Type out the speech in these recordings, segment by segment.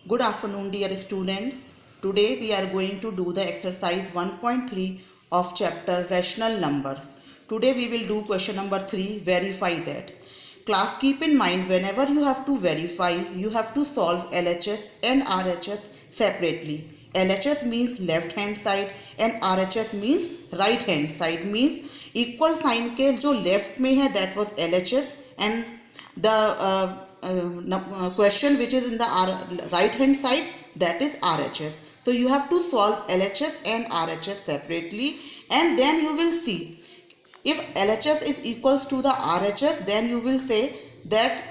Good afternoon, dear students. Today we are going to do the exercise 1.3 of chapter Rational Numbers. Today we will do question number 3, verify that. Class, keep in mind whenever you have to verify, you have to solve LHS and RHS separately. LHS means left hand side and RHS means right hand side. Means equal sign के जो left में है that was LHS and the question which is in the right hand side, that is RHS. So you have to solve LHS and RHS separately, and then you will see if LHS is equals to the RHS, then you will say that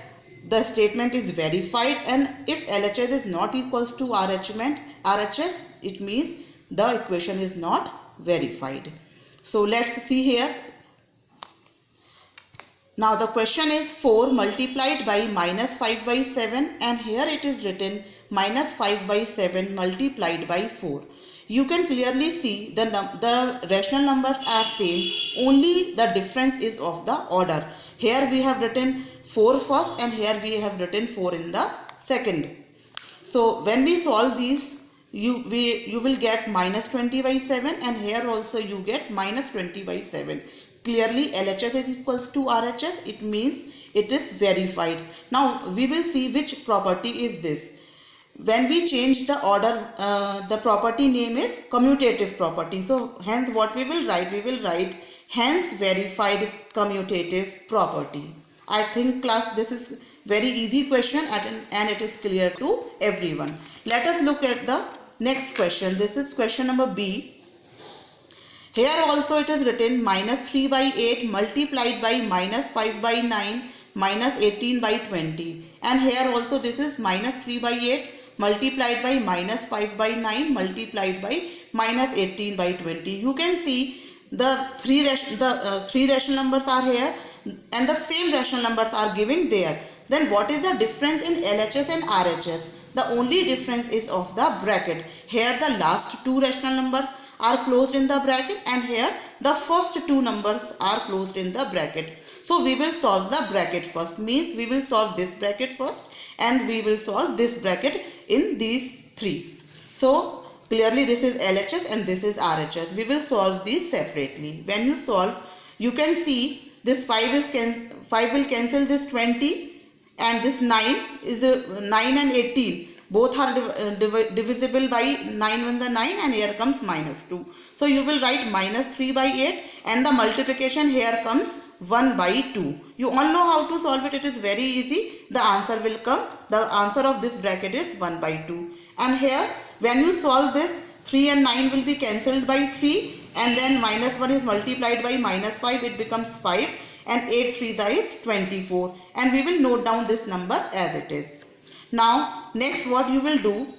the statement is verified, and if LHS is not equals to RHS, it means the equation is not verified. So let's see here. Now the question is 4 multiplied by minus 5 by 7, and here it is written minus 5 by 7 multiplied by 4. You can clearly see the rational numbers are same, only the difference is of the order. Here we have written 4 first and here we have written 4 in the second. So when we solve these, you will get minus 20 by 7, and here also you get minus 20 by 7. Clearly LHS is equals to RHS, it means it is verified. Now we will see which property is this. When we change the order, the property name is commutative property. So hence what we will write? We will write hence verified commutative property. I think class, this is very easy question and it is clear to everyone. Let us look at the next question. This is question number B. Here also it is written minus 3 by 8 multiplied by minus 5 by 9 minus 18 by 20. And here also this is minus 3 by 8 multiplied by minus 5 by 9 multiplied by minus 18 by 20. You can see the three rational numbers are here and the same rational numbers are given there. Then what is the difference in LHS and RHS? The only difference is of the bracket. Here the last two rational numbers are closed in the bracket, and here the first two numbers are closed in the bracket. So we will solve the bracket first, means we will solve this bracket first and we will solve this bracket in these three. So clearly this is LHS and this is RHS. We will solve these separately. When you solve, you can see this 5 will cancel this 20, and this 9 is 9 and 18. Both are divisible by 9 when the 9, and here comes minus 2. So you will write minus 3 by 8, and the multiplication here comes 1 by 2. You all know how to solve it. It is very easy. The answer will come. The answer of this bracket is 1 by 2. And here when you solve this, 3 and 9 will be cancelled by 3, and then minus 1 is multiplied by minus 5. It becomes 5, and 8 3s is 24. And we will note down this number as it is. Now next what you will do,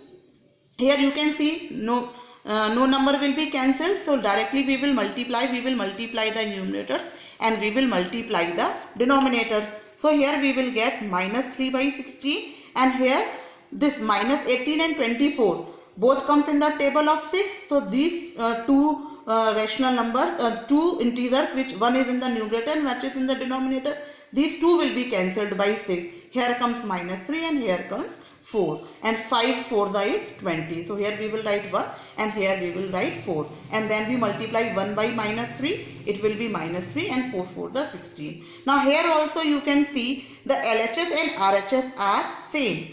here you can see no number will be cancelled, so directly we will multiply the numerators and we will multiply the denominators. So here we will get minus 3 by 16, and here this minus 18 and 24 both comes in the table of 6. So these two rational numbers, two integers, which one is in the numerator and which is in the denominator, these two will be cancelled by 6. Here comes minus 3 and here comes 4, and 5 4s is 20. So here we will write 1 and here we will write 4, and then we multiply 1 by minus 3, it will be minus 3, and 4 4s are 16. Now here also you can see the LHS and RHS are same.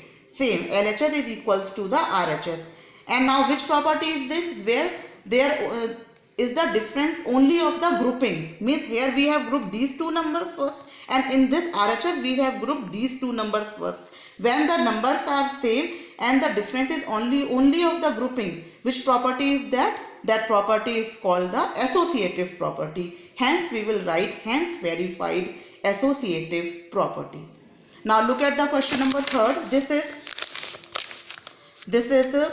LHS is equals to the RHS. And now which property is this? Where there is the difference only of the grouping. Means here we have grouped these two numbers first, and in this RHS we have grouped these two numbers first. When the numbers are same and the difference is only of the grouping, which property is that? That property is called the associative property. Hence we will write hence verified associative property. Now look at the question number 3rd. This is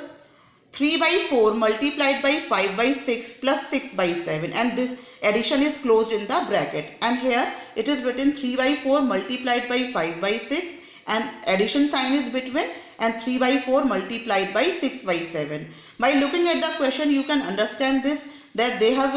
3 by 4 multiplied by 5 by 6 plus 6 by 7, and this addition is closed in the bracket, and here it is written 3 by 4 multiplied by 5 by 6, and addition sign is between, and 3 by 4 multiplied by 6 by 7. By looking at the question you can understand this, that they have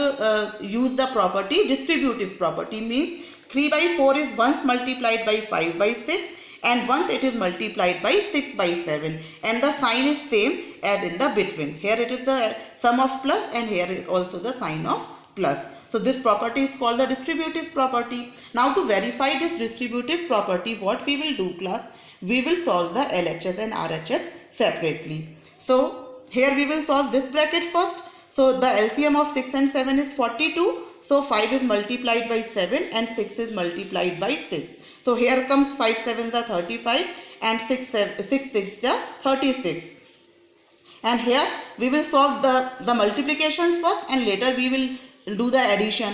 used the property distributive property. Means 3 by 4 is once multiplied by 5 by 6, and once it is multiplied by 6 by 7, and the sign is same as in the between. Here it is the sum of plus and here is also the sign of plus. So this property is called the distributive property. Now to verify this distributive property, what we will do, class, we will solve the LHS and RHS separately. So here we will solve this bracket first. So the LCM of 6 and 7 is 42. So 5 is multiplied by 7 and 6 is multiplied by 6. So here comes 5 7s are 35 and 6 6 are 36. And here we will solve the multiplications first and later we will do the addition.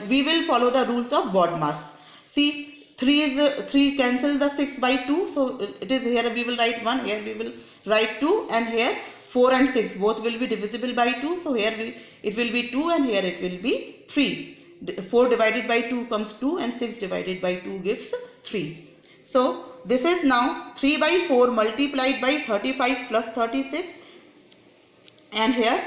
We will follow the rules of BODMAS. See, 3 cancel the 6 by 2. So it is here we will write 1, here we will write 2, and here 4 and 6 both will be divisible by 2. So here it will be 2 and here it will be 3. 4 divided by 2 comes 2 and 6 divided by 2 gives 3. So this is now 3 by 4 multiplied by 35 plus 36, and here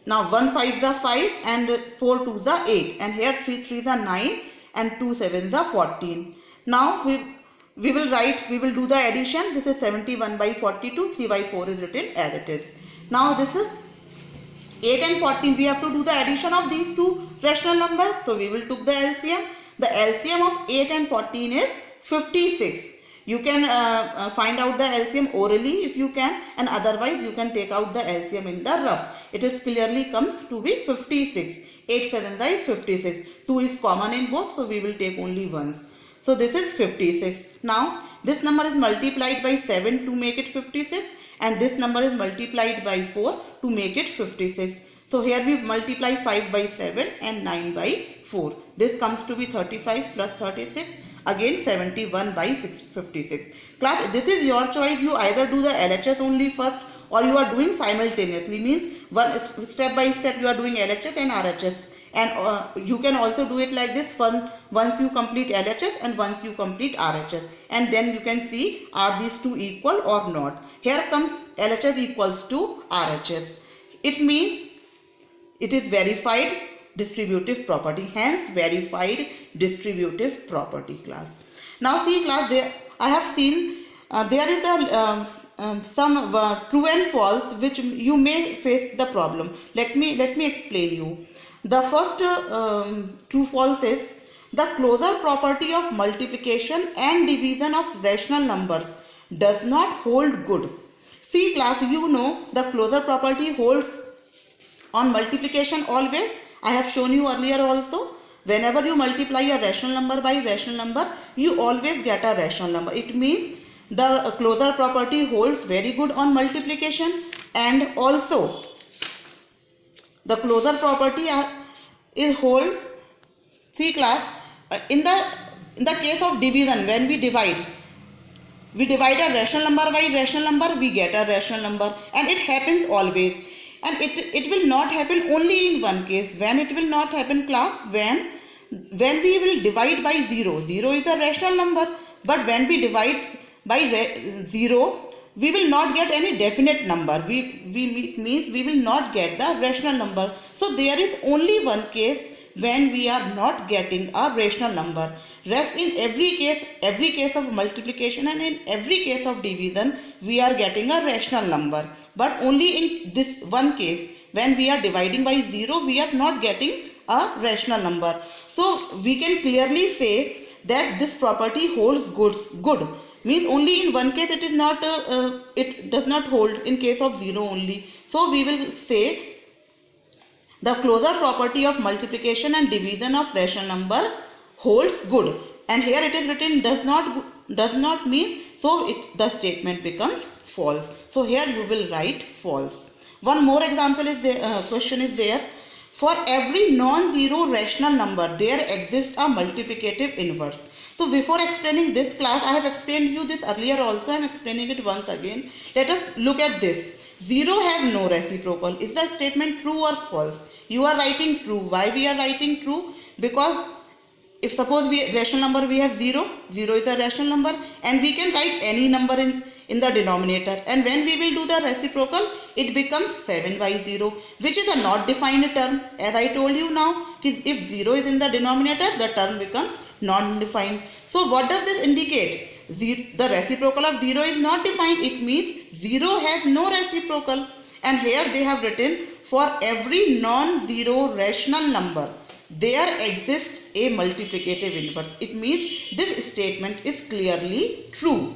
now 1 5s are 5 and 4 2s are 8, and here 3 3s are 9 and 2 7s are 14. Now we will do the addition. This is 71 by 42, 3 by 4 is written as it is. Now this is 8 and 14, we have to do the addition of these two rational numbers. So we will take the LCM. The LCM of 8 and 14 is 56. You can find out the LCM orally if you can, and otherwise you can take out the LCM in the rough. It is clearly comes to be 56. 8 7s is 56. 2 is common in both, so we will take only ones. So this is 56. Now this number is multiplied by 7 to make it 56, and this number is multiplied by 4 to make it 56. So here we multiply 5 by 7 and 9 by 4. This comes to be 35 plus 36. Again 71 by 56. Class, this is your choice. You either do the LHS only first or you are doing simultaneously. Means one step by step you are doing LHS and RHS. And you can also do it like this, once you complete LHS and once you complete RHS. And then you can see are these two equal or not. Here comes LHS equals to RHS. It means it is verified distributive property, hence verified distributive property, class. Now see, class, there I have seen there is some true and false which you may face the problem. Let me explain you. The first true false is the closure property of multiplication and division of rational numbers does not hold good. See, class, you know the closure property holds on multiplication always. I have shown you earlier also. Whenever you multiply a rational number by rational number, you always get a rational number. It means the closure property holds very good on multiplication, and also the closure property is hold. See, class, in the case of division, when we divide a rational number by rational number, we get a rational number, and it happens always. And it will not happen only in one case. When it will not happen, class, when we will divide by 0. 0 is a rational number, but when we divide by 0, we will not get any definite number. It means we will not get the rational number. So there is only one case when we are not getting a rational number. Rest in every case of multiplication and in every case of division, we are getting a rational number. But only in this one case, when we are dividing by 0, we are not getting a rational number. So we can clearly say that this property holds good. Means only in one case it is not it does not hold, in case of 0 only. So we will say the closure property of multiplication and division of rational number holds good. And here it is written does not mean, so the statement becomes false. So here you will write false. One more example is question is there. For every non-zero rational number, there exists a multiplicative inverse. So before explaining this, class, I have explained you this earlier also. I am explaining it once again. Let us look at this. 0 has no reciprocal. Is the statement true or false? You are writing true. Why we are writing true? Because if suppose rational number we have 0 is a rational number, and we can write any number in the denominator, and when we will do the reciprocal, it becomes 7 by 0, which is a not defined term. As I told you now, if 0 is in the denominator, the term becomes non-defined. So what does this indicate? The reciprocal of 0 is not defined. It means 0 has no reciprocal. And here they have written, for every non-zero rational number, there exists a multiplicative inverse. It means this statement is clearly true.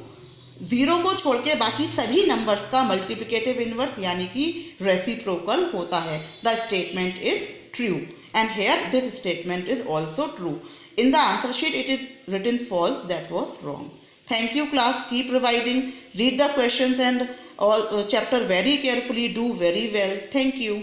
0 को छोड़ के बाकी सभी numbers का multiplicative inverse यानी कि reciprocal होता है. The statement is true and here this statement is also true. In the answer sheet it is written false. That was wrong. Thank you class. Keep revising. Read the questions and all chapter very carefully. Do very well. Thank you.